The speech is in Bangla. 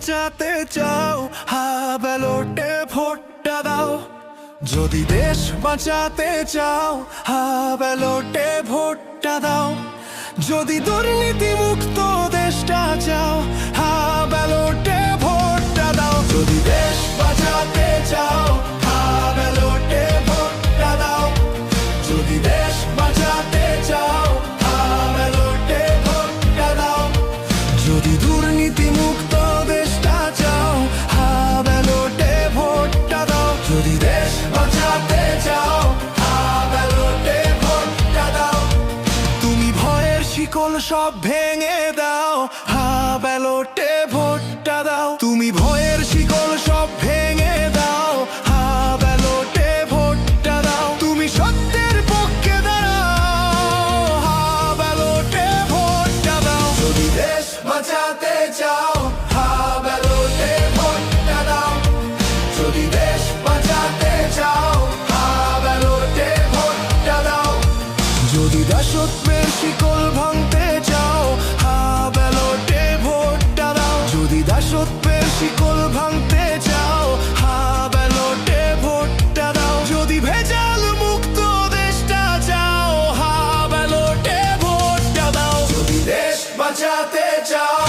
বাঁচাতে চাও, হা ব্যালটে ভোটটা দাও। যদি দেশ বাঁচাতে চাও, হা ব্যালটে ভোটটা দাও। যদি দুর্নীতি মুক্ত দেশটা চাও, হা ব্যালটে ভোটটা দাও। যদি দেশ বাঁচাতে চাও, হা ব্যালটে ভোটটা দাও। যদি দেশ বাঁচাতে চাও, হা ব্যালটে ভোটটা দাও। যদি দুর্নীতি মুক্ত দেশটা চাও, হা ব্যালটে ভোটটা দাও। যদি দেশ বাঁচাতে চাও, হা ব্যালটে ভোটটা দাও। তুমি ভয়ের শিকল সব ভেঙে দাও, হা ব্যালটে ভোটটা দাও। তুমি ভয়ের শিকল সব ভেঙে দাও, হা ব্যালটে ভোটটা দাও। তুমি সত্যের পক্ষে দাঁড়াও, হা ব্যালটে ভোটটা দাও। যদি দেশ বাঁচাতে চাও, হা ব্যালটে ভোটটা দাও। যদি দেশ বাঁচাতে চাও, হা ব্যালটে ভোটটা দাও। যদি দাসত্বের শিকল ভাঙতে চাও, হা ব্যালটে ভোটটা দাও। যদি দাসত্বের শিকল ভাঙতে চাও, হা ব্যালটে ভোটটা দাও। যদি ভেজাল মুক্ত দেশটা চাও, হা ব্যালটে ভোটটা দাও। যদি দেশ বাঁচাতে চাও,